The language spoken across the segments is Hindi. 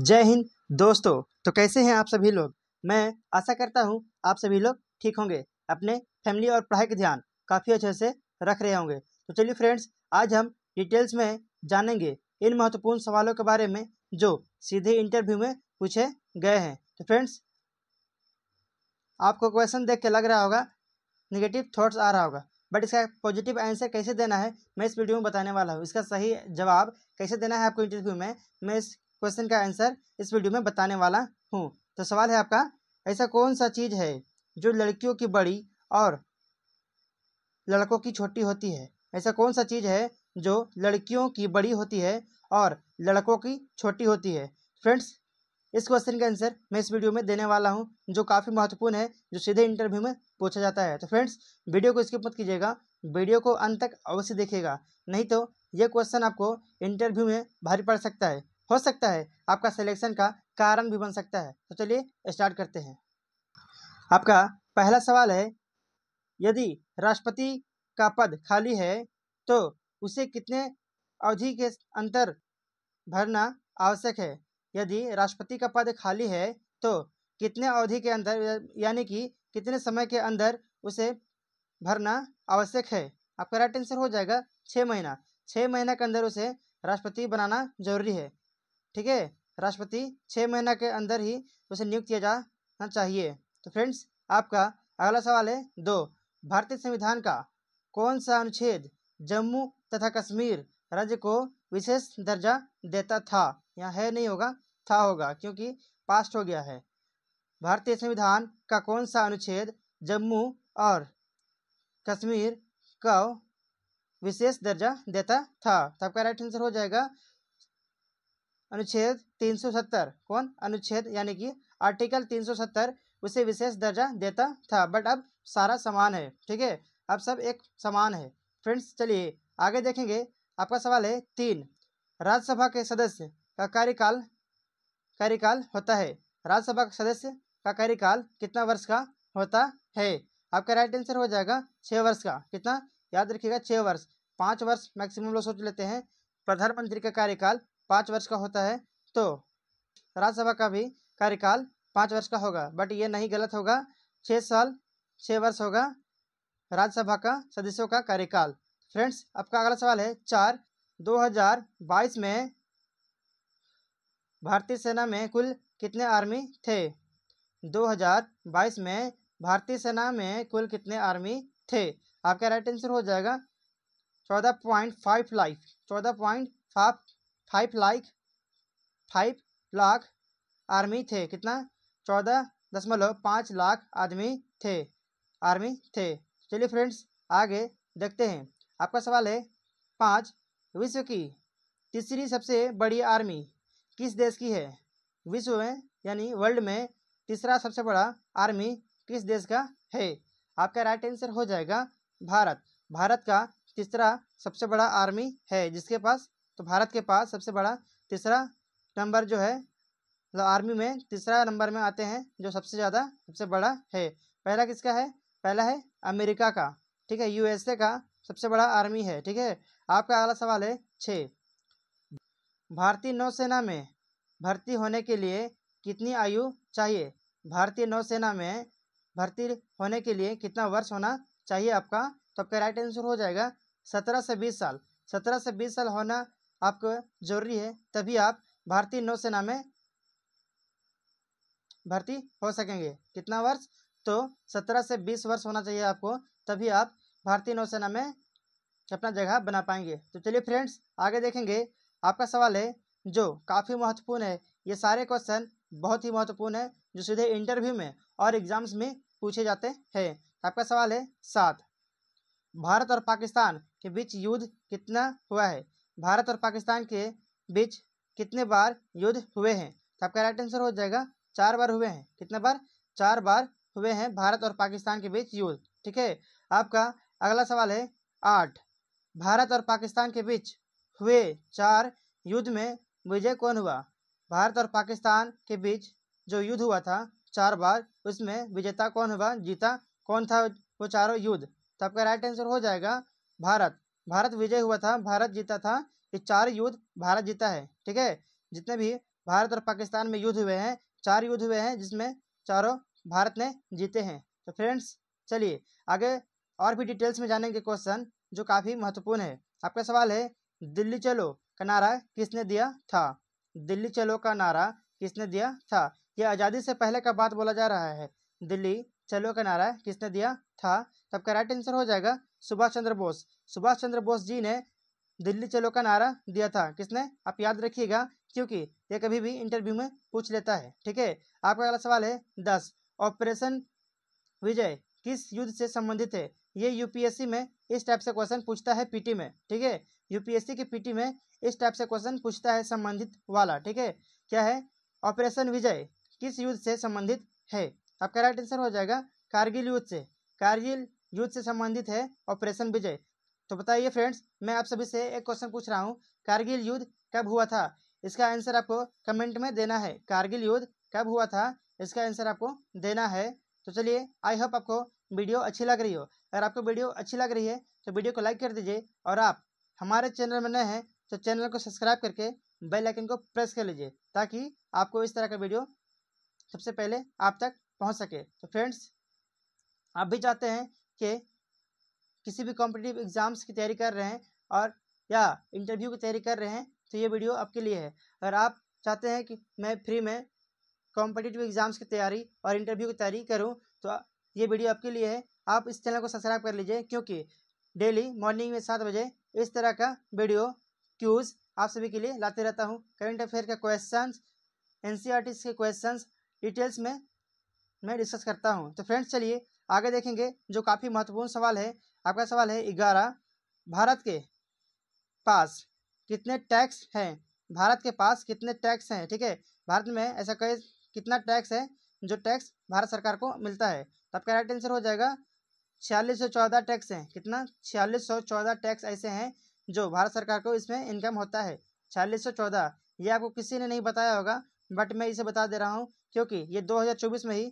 जय हिंद दोस्तों। तो कैसे हैं आप सभी लोग। मैं आशा करता हूं आप सभी लोग ठीक होंगे, अपने फैमिली और पढ़ाई का ध्यान काफ़ी अच्छे से रख रहे होंगे। तो चलिए फ्रेंड्स, आज हम डिटेल्स में जानेंगे इन महत्वपूर्ण सवालों के बारे में जो सीधे इंटरव्यू में पूछे गए हैं। तो फ्रेंड्स, आपको क्वेश्चन देख के लग रहा होगा नेगेटिव थॉट्स आ रहा होगा, बट इसका पॉजिटिव आंसर कैसे देना है मैं इस वीडियो में बताने वाला हूँ। इसका सही जवाब कैसे देना है आपको इंटरव्यू में, मैं इस क्वेश्चन का आंसर इस वीडियो में बताने वाला हूँ। तो सवाल है आपका, ऐसा कौन सा चीज़ है जो लड़कियों की बड़ी और लड़कों की छोटी होती है। ऐसा कौन सा चीज़ है जो लड़कियों की बड़ी होती है और लड़कों की छोटी होती है। फ्रेंड्स, इस क्वेश्चन का आंसर मैं इस वीडियो में देने वाला हूं, जो काफ़ी महत्वपूर्ण है, जो सीधे इंटरव्यू में पूछा जाता है। तो फ्रेंड्स, वीडियो को स्किप मत कीजिएगा, वीडियो को अंत तक अवश्य देखिएगा, नहीं तो ये क्वेश्चन आपको इंटरव्यू में भारी पड़ सकता है, हो सकता है आपका सिलेक्शन का कारण भी बन सकता है। तो चलिए स्टार्ट करते हैं। आपका पहला सवाल है, यदि राष्ट्रपति का पद खाली है तो उसे कितने अवधि के अंतर भरना आवश्यक है। यदि राष्ट्रपति का पद खाली है तो कितने अवधि के अंदर, यानी कि कितने समय के अंदर उसे भरना आवश्यक है। आपका राइट आंसर हो जाएगा 6 महीना। 6 महीना के अंदर उसे राष्ट्रपति बनाना जरूरी है। ठीक है, राष्ट्रपति 6 महीना के अंदर ही उसे नियुक्त किया जाना चाहिए। तो फ्रेंड्स, आपका अगला सवाल है 2, भारतीय संविधान का कौन सा अनुच्छेद जम्मू तथा कश्मीर राज्य को विशेष दर्जा देता था। यहाँ है नहीं होगा, था होगा, क्योंकि पास्ट हो गया है। भारतीय संविधान का कौन सा अनुच्छेद जम्मू और कश्मीर को विशेष दर्जा देता था। तो आपका राइट आंसर हो जाएगा अनुच्छेद 370। कौन अनुच्छेद, यानी कि आर्टिकल 370 उसे विशेष दर्जा देता था। बट अब सारा समान है, ठीक है, अब सब एक समान है। फ्रेंड्स, चलिए आगे देखेंगे। आपका सवाल है 3, राज्यसभा के सदस्य का कार्यकाल होता है। राज्यसभा के सदस्य का कार्यकाल कितना वर्ष का होता है। आपका राइट आंसर हो जाएगा 6 वर्ष का। कितना, याद रखिएगा 6 वर्ष। 5 वर्ष मैक्सिमम लोग सोच लेते हैं। प्रधानमंत्री का कार्यकाल 5 वर्ष का होता है, तो राज्यसभा का भी कार्यकाल 5 वर्ष का होगा, बट ये नहीं, गलत होगा। 6 साल 6 वर्ष होगा राज्यसभा का सदस्यों का कार्यकाल। फ्रेंड्स, आपका अगला सवाल है 4, 2022 में भारतीय सेना में कुल कितने आर्मी थे। 2022 में भारतीय सेना में कुल कितने आर्मी थे। आपका राइट आंसर हो जाएगा 14.5 लाख 14.5 लाख आर्मी थे। कितना, 14.5 लाख आर्मी थे। चलिए फ्रेंड्स, आगे देखते हैं। आपका सवाल है 5, विश्व की तीसरी सबसे बड़ी आर्मी किस देश की है। विश्व में, यानी वर्ल्ड में तीसरा सबसे बड़ा आर्मी किस देश का है। आपका राइट आंसर हो जाएगा भारत। भारत का तीसरा सबसे बड़ा आर्मी है, जिसके पास, तो भारत के पास सबसे बड़ा तीसरा नंबर जो है, मतलब आर्मी में तीसरा नंबर में आते हैं, जो सबसे बड़ा है। पहला किसका है, पहला है अमेरिका का, ठीक है, यूएसए का सबसे बड़ा आर्मी है। ठीक है, आपका अगला सवाल है 6, भारतीय नौसेना में भर्ती होने के लिए कितनी आयु चाहिए। भारतीय नौसेना में भर्ती होने के लिए कितना वर्ष होना चाहिए आपका। तो आपका राइट आंसर हो जाएगा 17 से 20 साल। 17 से 20 साल होना आपको जरूरी है, तभी आप भारतीय नौसेना में भर्ती हो सकेंगे। कितना वर्ष, तो 17 से 20 वर्ष होना चाहिए आपको, तभी आप भारतीय नौसेना में अपना जगह बना पाएंगे। तो चलिए फ्रेंड्स, आगे देखेंगे। आपका सवाल है जो काफ़ी महत्वपूर्ण है, ये सारे क्वेश्चन बहुत ही महत्वपूर्ण है, जो सीधे इंटरव्यू में और एग्जाम्स में पूछे जाते हैं। आपका सवाल है 7, भारत और पाकिस्तान के बीच युद्ध कितना हुआ है। भारत और पाकिस्तान के बीच कितने बार युद्ध हुए हैं। तो आपका राइट आंसर हो जाएगा 4 बार हुए हैं। कितने बार, 4 बार हुए हैं भारत और पाकिस्तान के बीच युद्ध। ठीक है, आपका अगला सवाल है 8, भारत और पाकिस्तान के बीच हुए 4 युद्ध में विजय कौन हुआ। भारत और पाकिस्तान के बीच जो युद्ध हुआ था 4 बार, उसमें विजेता कौन हुआ, जीता कौन था वो चारों युद्ध। तो आपका राइट आंसर हो जाएगा भारत। भारत विजय हुआ था, भारत जीता था। ये 4 युद्ध भारत जीता है। ठीक है, जितने भी भारत और पाकिस्तान में युद्ध हुए हैं, 4 युद्ध हुए हैं जिसमें चारों भारत ने जीते हैं। तो फ्रेंड्स चलिए आगे और भी डिटेल्स में जानेंगे क्वेश्चन जो काफ़ी महत्वपूर्ण है। आपका सवाल है दिल्ली चलो का नारा किसने दिया था? दिल्ली चलो का नारा किसने दिया था? यह आज़ादी से पहले का बात बोला जा रहा है। दिल्ली चलो का नारा किसने दिया था? तब का राइट आंसर हो जाएगा सुभाष चंद्र बोस। सुभाष चंद्र बोस जी ने दिल्ली चलो का नारा दिया था। किसने? आप याद रखिएगा क्योंकि ये कभी भी इंटरव्यू में पूछ लेता है। ठीक है, आपका अगला सवाल है 10 ऑपरेशन विजय किस युद्ध से संबंधित है? ये यूपीएससी में इस टाइप से क्वेश्चन पूछता है पीटी में। ठीक है, यूपीएससी की पीटी में इस टाइप से क्वेश्चन पूछता है संबंधित वाला। ठीक है, क्या है? ऑपरेशन विजय किस युद्ध से संबंधित है? आपका राइट आंसर हो जाएगा कारगिल युद्ध से। कारगिल युद्ध से संबंधित है ऑपरेशन विजय। तो बताइए फ्रेंड्स, मैं आप सभी से एक क्वेश्चन पूछ रहा हूँ, कारगिल युद्ध कब हुआ था? इसका आंसर आपको कमेंट में देना है। कारगिल युद्ध कब हुआ था, इसका आंसर आपको देना है। तो चलिए, आई होप आपको वीडियो अच्छी लग रही हो। अगर आपको वीडियो अच्छी लग रही है तो वीडियो को लाइक कर दीजिए, और आप हमारे चैनल में नए हैं तो चैनल को सब्सक्राइब करके बेल आइकन को प्रेस कर लीजिए ताकि आपको इस तरह का वीडियो सबसे पहले आप तक पहुंच सके। तो फ्रेंड्स, आप भी चाहते हैं कि किसी भी कॉम्पिटिटिव एग्जाम्स की तैयारी कर रहे हैं और या इंटरव्यू की तैयारी कर रहे हैं तो ये वीडियो आपके लिए है। अगर आप चाहते हैं कि मैं फ्री में कॉम्पिटिटिव एग्जाम्स की तैयारी और इंटरव्यू की तैयारी करूं तो ये वीडियो आपके लिए है। आप इस चैनल को सब्सक्राइब कर लीजिए क्योंकि डेली मॉर्निंग में 7 बजे इस तरह का वीडियो क्यूज़ आप सभी के लिए लाते रहता हूं। करंट अफेयर के क्वेश्चंस, एनसीईआरटी के क्वेश्चंस डिटेल्स में मैं डिस्कस करता हूं। तो फ्रेंड्स चलिए आगे देखेंगे जो काफ़ी महत्वपूर्ण सवाल है। आपका सवाल है 11 भारत के पास कितने टैक्स हैं? भारत के पास कितने टैक्स हैं? ठीक है, भारत में ऐसा कई कितना टैक्स है जो टैक्स भारत सरकार को मिलता है? तब का राइट आंसर हो जाएगा 4614 टैक्स हैं। कितना? 4614 टैक्स ऐसे हैं जो भारत सरकार को इसमें इनकम होता है। 4614, ये आपको किसी ने नहीं बताया होगा बट मैं इसे बता दे रहा हूँ क्योंकि ये 2024 में ही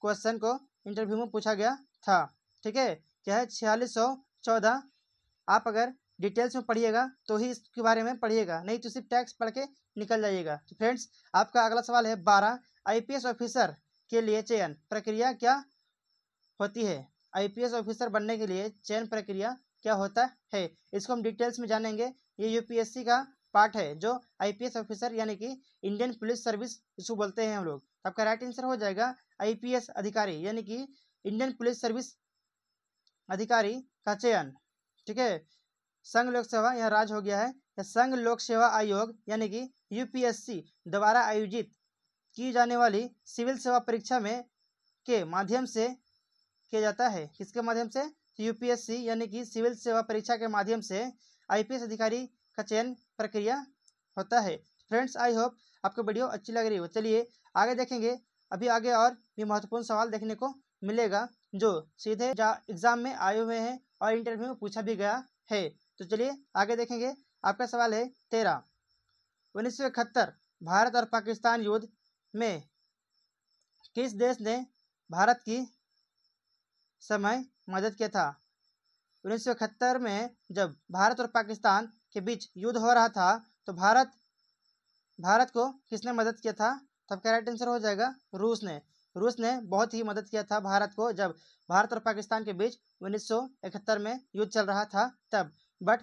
क्वेश्चन को इंटरव्यू में पूछा गया था। ठीक है, क्या है? 4614। आप अगर डिटेल्स में पढ़िएगा तो ही इसके बारे में पढ़िएगा, नहीं तो सिर्फ टैक्स पढ़ के निकल जाइएगा। तो फ्रेंड्स, आपका अगला सवाल है 12 आईपीएस ऑफिसर के लिए चयन प्रक्रिया क्या होती है? आईपीएस ऑफिसर बनने के लिए चयन प्रक्रिया क्या होता है? इसको हम डिटेल्स में जानेंगे। ये यूपीएससी का पार्ट है जो आईपीएस ऑफिसर यानी कि इंडियन पुलिस सर्विस इसको बोलते हैं हम लोग। आपका राइट आंसर हो जाएगा आईपीएस अधिकारी यानी कि इंडियन पुलिस सर्विस अधिकारी का चयन। ठीक है, संघ लोक सेवा यहाँ राज हो गया है। संघ लोक सेवा आयोग यानी कि यूपीएससी द्वारा आयोजित की जाने वाली सिविल सेवा परीक्षा में के माध्यम से किया जाता है। किसके माध्यम से? यूपीएससी यानी कि सिविल सेवा परीक्षा के माध्यम से आईपीएस अधिकारी का चयन प्रक्रिया होता है। फ्रेंड्स, आई होप आपको वीडियो अच्छी लग रही हो। चलिए आगे देखेंगे। अभी आगे और भी महत्वपूर्ण सवाल देखने को मिलेगा जो सीधे एग्जाम में आए हुए हैं और इंटरव्यू में पूछा भी गया है। तो चलिए आगे देखेंगे। आपका सवाल है 13 1971 भारत और पाकिस्तान युद्ध में किस देश ने भारत की समय मदद किया था? 1971 में जब भारत और पाकिस्तान के बीच युद्ध हो रहा था तो भारत को किसने मदद किया था? तब का राइट आंसर हो जाएगा रूस ने। रूस ने बहुत ही मदद किया था भारत को जब भारत और पाकिस्तान के बीच 1971 में युद्ध चल रहा था तब। बट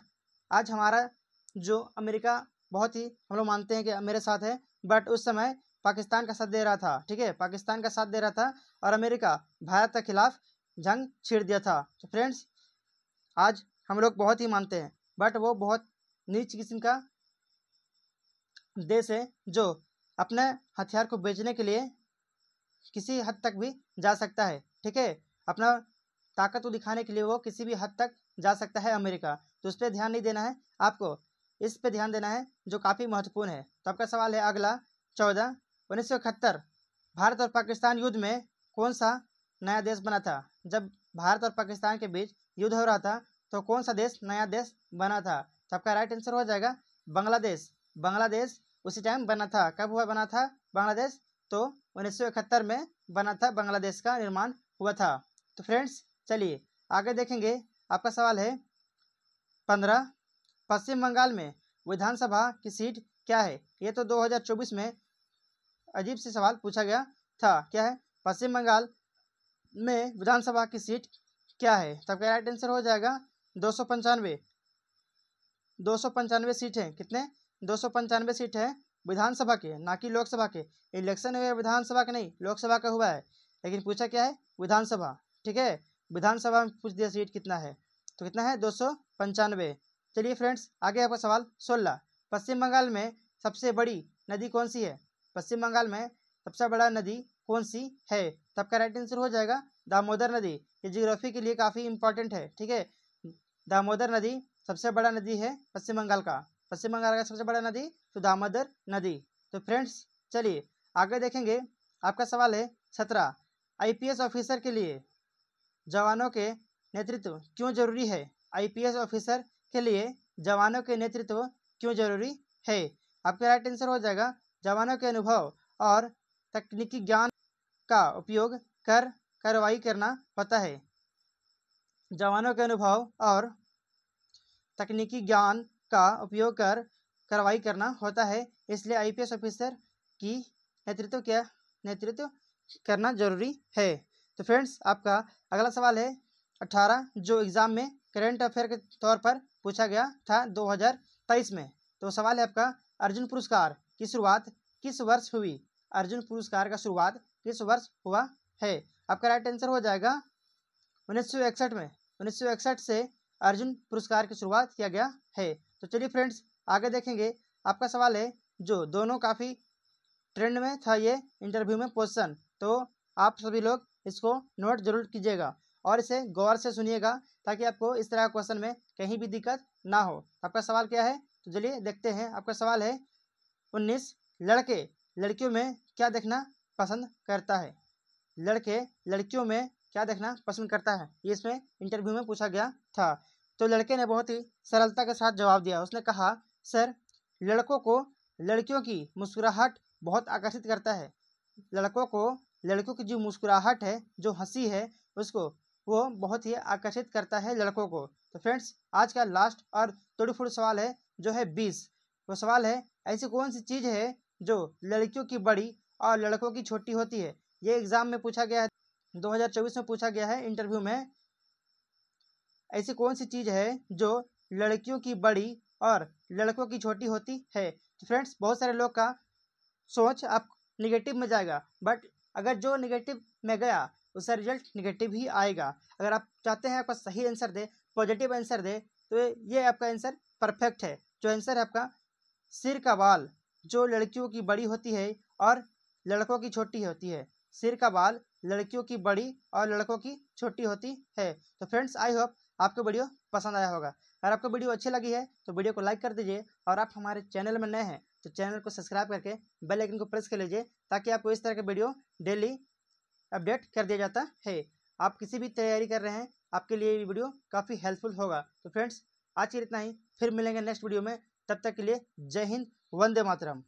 आज हमारा जो अमेरिका बहुत ही हम लोग मानते हैं कि मेरे साथ है, बट उस समय पाकिस्तान का साथ दे रहा था। ठीक है, पाकिस्तान का साथ दे रहा था और अमेरिका भारत के खिलाफ जंग छेड़ दिया था। तो फ्रेंड्स, आज हम लोग बहुत ही मानते हैं बट वो बहुत नीच किस्म का देश है जो अपने हथियार को बेचने के लिए किसी हद तक भी जा सकता है। ठीक है, अपना ताकत को दिखाने के लिए वो किसी भी हद तक जा सकता है अमेरिका। तो उस पर ध्यान नहीं देना है, आपको इस पे ध्यान देना है जो काफ़ी महत्वपूर्ण है। तो आपका सवाल है अगला 14 1971 भारत और पाकिस्तान युद्ध में कौन सा नया देश बना था? जब भारत और पाकिस्तान के बीच युद्ध हो रहा था तो कौन सा देश नया देश बना था? तो आपका राइट आंसर हो जाएगा बांग्लादेश। बांग्लादेश उसी टाइम बना था। कब हुआ बना था बांग्लादेश? तो 1971 में बना था, बांग्लादेश का निर्माण हुआ था। तो फ्रेंड्स चलिए आगे देखेंगे। आपका सवाल है 15 पश्चिम बंगाल में विधानसभा की सीट क्या है? ये तो 2024 में अजीब सी सवाल पूछा गया था। क्या है? पश्चिम बंगाल में विधानसभा की सीट क्या है? तब का राइट आंसर हो जाएगा 295। 295 सीट है। कितने? 295 सीट है विधानसभा के, ना कि लोकसभा के। इलेक्शन हुआ है विधानसभा का नहीं, लोकसभा का हुआ है, लेकिन पूछा क्या है? विधानसभा। ठीक है, विधानसभा में पूछ दिया सीट कितना है, तो कितना है? 295। चलिए फ्रेंड्स, आगे आपका सवाल 16। पश्चिम बंगाल में सबसे बड़ी नदी कौन सी है? पश्चिम बंगाल में सबसे बड़ा नदी कौन सी है? तब का राइट आंसर हो जाएगा दामोदर नदी। ये जियोग्राफी के लिए काफ़ी इंपॉर्टेंट है। ठीक है, दामोदर नदी सबसे बड़ा नदी है पश्चिम बंगाल का। पश्चिम बंगाल का सबसे बड़ा नदी तो दामोदर नदी। तो फ्रेंड्स चलिए आगे देखेंगे। आपका सवाल है 17। आईपीएस ऑफिसर के लिए जवानों के नेतृत्व क्यों जरूरी है? आईपीएस ऑफिसर के लिए जवानों के नेतृत्व क्यों जरूरी है? आपका राइट आंसर हो जाएगा जवानों के अनुभव और तकनीकी ज्ञान का उपयोग कर कार्रवाई करना होता है। जवानों के अनुभव और तकनीकी ज्ञान का उपयोग कर कार्रवाई करना होता है, इसलिए आईपीएस ऑफिसर की नेतृत्व करना जरूरी है। तो फ्रेंड्स आपका अगला सवाल है 18, जो एग्जाम में करंट अफेयर के तौर पर पूछा गया था 2023 में। तो सवाल है आपका, अर्जुन पुरस्कार की शुरुआत किस वर्ष हुई? अर्जुन पुरस्कार का शुरुआत किस वर्ष हुआ है? आपका राइट आंसर हो जाएगा 1961 में। 1961 से अर्जुन पुरस्कार की शुरुआत किया गया है। तो चलिए फ्रेंड्स आगे देखेंगे। आपका सवाल है जो दोनों काफ़ी ट्रेंड में था ये इंटरव्यू में क्वेश्चन, तो आप सभी लोग इसको नोट जरूर कीजिएगा और इसे गौर से सुनिएगा ताकि आपको इस तरह का क्वेश्चन में कहीं भी दिक्कत ना हो। आपका सवाल क्या है? तो चलिए देखते हैं। आपका सवाल है 19, लड़के लड़कियों में क्या देखना पसंद करता है? लड़के लड़कियों में क्या देखना पसंद करता है, ये इसमें इंटरव्यू में पूछा गया था। तो लड़के ने बहुत ही सरलता के साथ जवाब दिया। उसने कहा, सर लड़कों को लड़कियों की मुस्कुराहट बहुत आकर्षित करता है। लड़कों को लड़कों की जो मुस्कुराहट है, जो हंसी है, उसको वो बहुत ही आकर्षित करता है लड़कों को। तो फ्रेंड्स आज का लास्ट और थोड़ी फुल सवाल है जो है 20। वो सवाल है, ऐसी कौन सी चीज़ है जो लड़कियों की बड़ी और लड़कों की छोटी होती है? ये एग्जाम में पूछा गया है, 2024 में पूछा गया है इंटरव्यू में। ऐसी कौन सी चीज़ है जो लड़कियों की बड़ी और लड़कों की छोटी होती है? तो फ्रेंड्स बहुत सारे लोग का सोच आप निगेटिव में जाएगा, बट अगर जो निगेटिव में गया उसका रिजल्ट निगेटिव ही आएगा। अगर आप चाहते हैं आपका सही आंसर दे, पॉजिटिव आंसर दे, तो ये आपका आंसर परफेक्ट है। जो आंसर है आपका सिर का बाल जो लड़कियों की बड़ी होती है और लड़कों की छोटी होती है। सिर का बाल लड़कियों की बड़ी और लड़कों की छोटी होती है। तो फ्रेंड्स आई होप आपको वीडियो पसंद आया होगा। अगर आपको वीडियो अच्छी लगी है तो वीडियो को लाइक कर दीजिए और आप हमारे चैनल में नए हैं तो चैनल को सब्सक्राइब करके बेल आइकन को प्रेस कर लीजिए ताकि आपको इस तरह के वीडियो डेली अपडेट कर दिया जाता है। आप किसी भी तैयारी कर रहे हैं, आपके लिए ये वीडियो काफ़ी हेल्पफुल होगा। तो फ्रेंड्स आज के लिए इतना ही, फिर मिलेंगे नेक्स्ट वीडियो में। तब तक के लिए जय हिंद, वंदे मातरम।